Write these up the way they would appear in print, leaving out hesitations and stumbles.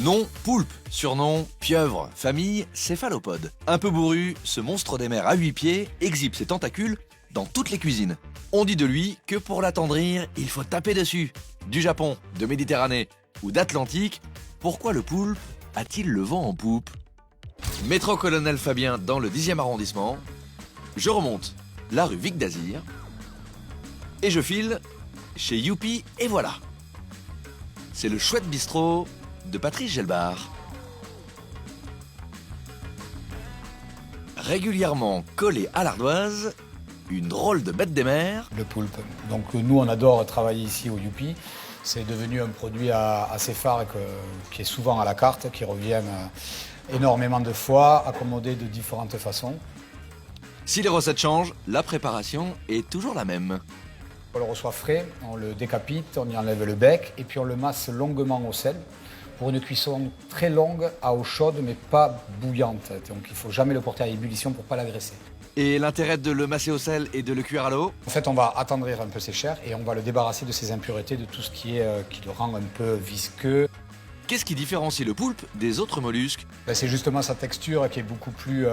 Nom, poulpe. Surnom, pieuvre. Famille, céphalopode. Un peu bourru, ce monstre des mers à 8 pieds exhibe ses tentacules dans toutes les cuisines. On dit de lui que pour l'attendrir, il faut taper dessus. Du Japon, de Méditerranée ou d'Atlantique, pourquoi le poulpe a-t-il le vent en poupe? Métro Colonel Fabien dans le 10e arrondissement. Je remonte la rue Vic d'Azir et je file chez Youpi et voilà. C'est le chouette bistrot de Patrice Gelbar. Régulièrement collé à l'ardoise, une drôle de bête des mers. Le poulpe. Donc nous, on adore travailler ici au Youpi. C'est devenu un produit assez phare qui est souvent à la carte, qui revient énormément de fois, accommodé de différentes façons. Si les recettes changent, la préparation est toujours la même. On le reçoit frais, on le décapite, on y enlève le bec et puis on le masse longuement au sel pour une cuisson très longue à eau chaude mais pas bouillante. Donc il ne faut jamais le porter à ébullition pour ne pas l'agresser. Et l'intérêt de le masser au sel et de le cuire à l'eau? En fait, on va attendrir un peu ses chairs et on va le débarrasser de ses impuretés, de tout ce qui le rend un peu visqueux. Qu'est-ce qui différencie le poulpe des autres mollusques? C'est justement sa texture qui est beaucoup plus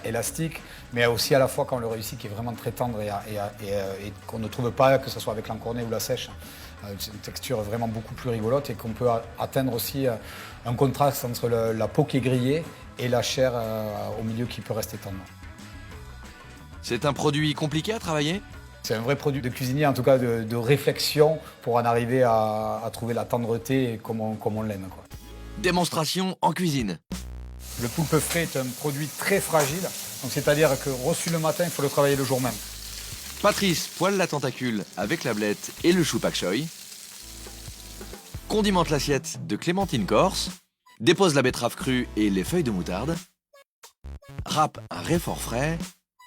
élastique, mais aussi à la fois quand on le réussit, qui est vraiment très tendre et qu'on ne trouve pas, que ce soit avec l'encorné ou la sèche. C'est une texture vraiment beaucoup plus rigolote et qu'on peut atteindre aussi un contraste entre la peau qui est grillée et la chair au milieu qui peut rester tendre. C'est un produit compliqué à travailler? C'est un vrai produit de cuisinier, en tout cas de réflexion, pour en arriver à trouver la tendreté comme on l'aime. Démonstration en cuisine. Le poulpe frais est un produit très fragile, donc c'est-à-dire que reçu le matin, il faut le travailler le jour même. Patrice poêle la tentacule avec la blette et le chou pak choy. Condimente l'assiette de clémentine corse. Dépose la betterave crue et les feuilles de moutarde. Râpe un réfort frais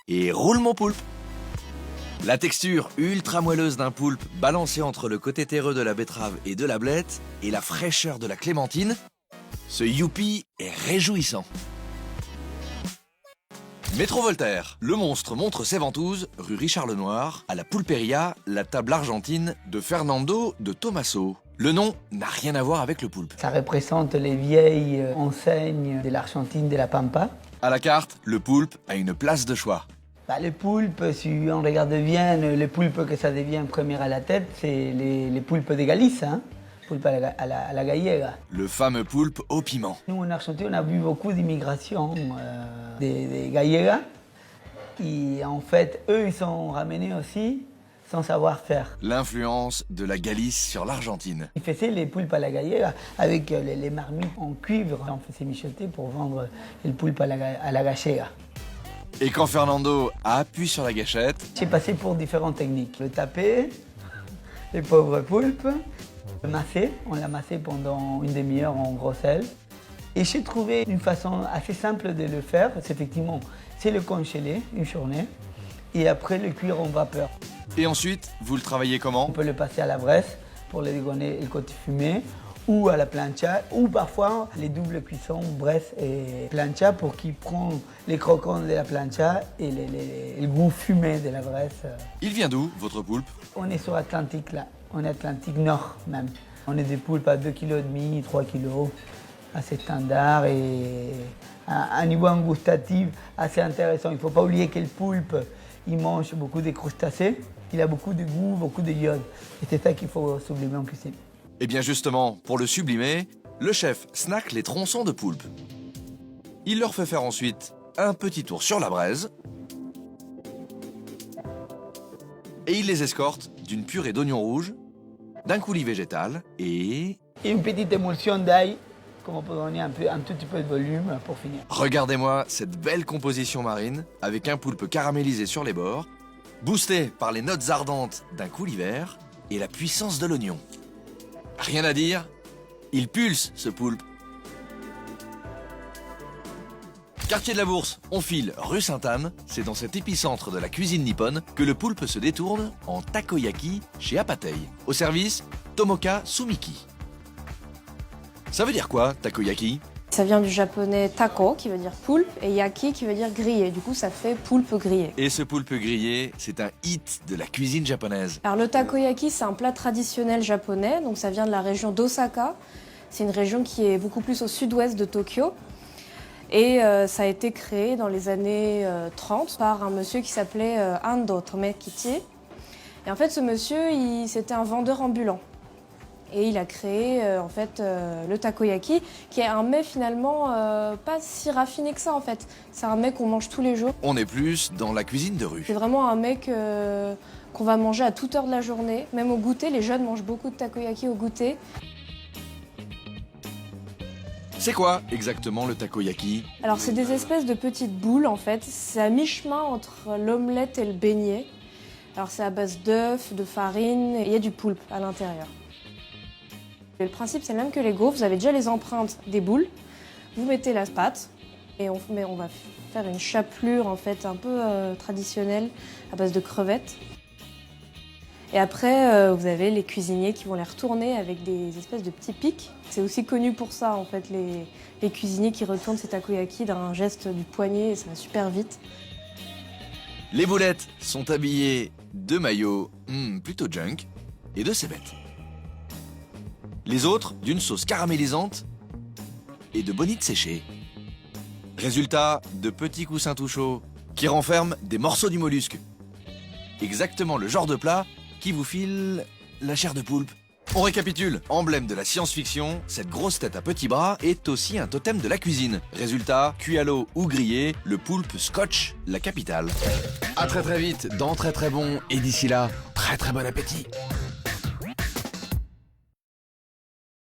et roule mon poulpe. La texture ultra moelleuse d'un poulpe balancé entre le côté terreux de la betterave et de la blette et la fraîcheur de la clémentine, ce youpi est réjouissant. Métro Voltaire, le monstre montre ses ventouses, rue Richard Lenoir, à la Pulperia, la table argentine de Fernando de Tomaso. Le nom n'a rien à voir avec le poulpe. Ça représente les vieilles enseignes de l'Argentine, de la Pampa. À la carte, le poulpe a une place de choix. Les poulpes, si on regarde bien, les poulpes que ça devient premier à la tête, c'est les poulpes de Galice, hein? Poulpe à la gallega. Le fameux poulpe au piment. Nous, en Argentine, on a vu beaucoup d'immigration des gallegas. Et en fait, eux, ils sont ramenés aussi sans savoir-faire. L'influence de la Galice sur l'Argentine. Ils faisaient les poulpes à la gallega avec les marmites en cuivre. On faisait mijoter pour vendre le poulpe à la gallega. Et quand Fernando a appuyé sur la gâchette... J'ai passé pour différentes techniques. Le taper, les pauvres poulpes, le masser. On l'a massé pendant une demi-heure en gros sel. Et j'ai trouvé une façon assez simple de le faire. C'est effectivement, c'est le congeler une journée et après le cuire en vapeur. Et ensuite, vous le travaillez comment? On peut le passer à la braise pour le dégonner le côté fumé, ou à la plancha, ou parfois les doubles cuissons, braise et plancha, pour qu'il prenne les croquants de la plancha et le goût fumé de la braise. Il vient d'où, votre poulpe? On est sur Atlantique là, on est Atlantique Nord même. On est des poulpes à 2,5 kg, 3 kg, assez standard et à un niveau gustatif assez intéressant. Il ne faut pas oublier que le poulpe, il mange beaucoup de crustacés, il a beaucoup de goût, beaucoup de iode. Et c'est ça qu'il faut sublimer en cuisine. Et bien justement, pour le sublimer, le chef snack les tronçons de poulpe. Il leur fait faire ensuite un petit tour sur la braise et il les escorte d'une purée d'oignons rouges, d'un coulis végétal et une petite émulsion d'ail, comme pour donner un tout petit peu de volume pour finir. Regardez-moi cette belle composition marine avec un poulpe caramélisé sur les bords, boosté par les notes ardentes d'un coulis vert et la puissance de l'oignon. Rien à dire, il pulse ce poulpe. Quartier de la Bourse, on file rue Sainte-Anne. C'est dans cet épicentre de la cuisine nippone que le poulpe se détourne en takoyaki chez Apatei. Au service, Tomoka Sumiki. Ça veut dire quoi, takoyaki? Ça vient du japonais tako, qui veut dire poulpe, et yaki, qui veut dire grillé. Du coup, ça fait poulpe grillé. Et ce poulpe grillé, c'est un hit de la cuisine japonaise. Alors le takoyaki, c'est un plat traditionnel japonais, donc ça vient de la région d'Osaka. C'est une région qui est beaucoup plus au sud-ouest de Tokyo. Et ça a été créé dans les années 30 par un monsieur qui s'appelait Ando Tomekichi. Et en fait, ce monsieur, c'était un vendeur ambulant. Et il a créé le takoyaki, qui est un mets finalement pas si raffiné que ça en fait. C'est un mets qu'on mange tous les jours. On est plus dans la cuisine de rue. C'est vraiment un mets qu'on va manger à toute heure de la journée. Même au goûter, les jeunes mangent beaucoup de takoyaki au goûter. C'est quoi exactement le takoyaki? Alors c'est des espèces de petites boules en fait. C'est à mi-chemin entre l'omelette et le beignet. Alors c'est à base d'œufs, de farine et il y a du poulpe à l'intérieur. Le principe, c'est le même que les gaufres. Vous avez déjà les empreintes des boules. Vous mettez la pâte et on va faire une chapelure en fait un peu traditionnelle à base de crevettes. Et après, vous avez les cuisiniers qui vont les retourner avec des espèces de petits pics. C'est aussi connu pour ça en fait, les cuisiniers qui retournent ces takoyaki d'un geste du poignet et ça va super vite. Les boulettes sont habillées de maillot plutôt junk et de cébettes. Les autres d'une sauce caramélisante et de bonites séchées. Résultat, de petits coussins tout chauds qui renferment des morceaux du mollusque. Exactement le genre de plat qui vous file la chair de poulpe. On récapitule, emblème de la science-fiction, cette grosse tête à petits bras est aussi un totem de la cuisine. Résultat, cuit à l'eau ou grillé, le poulpe scotche la capitale. À très vite, dans Très Très Bon, et d'ici là, très très bon appétit.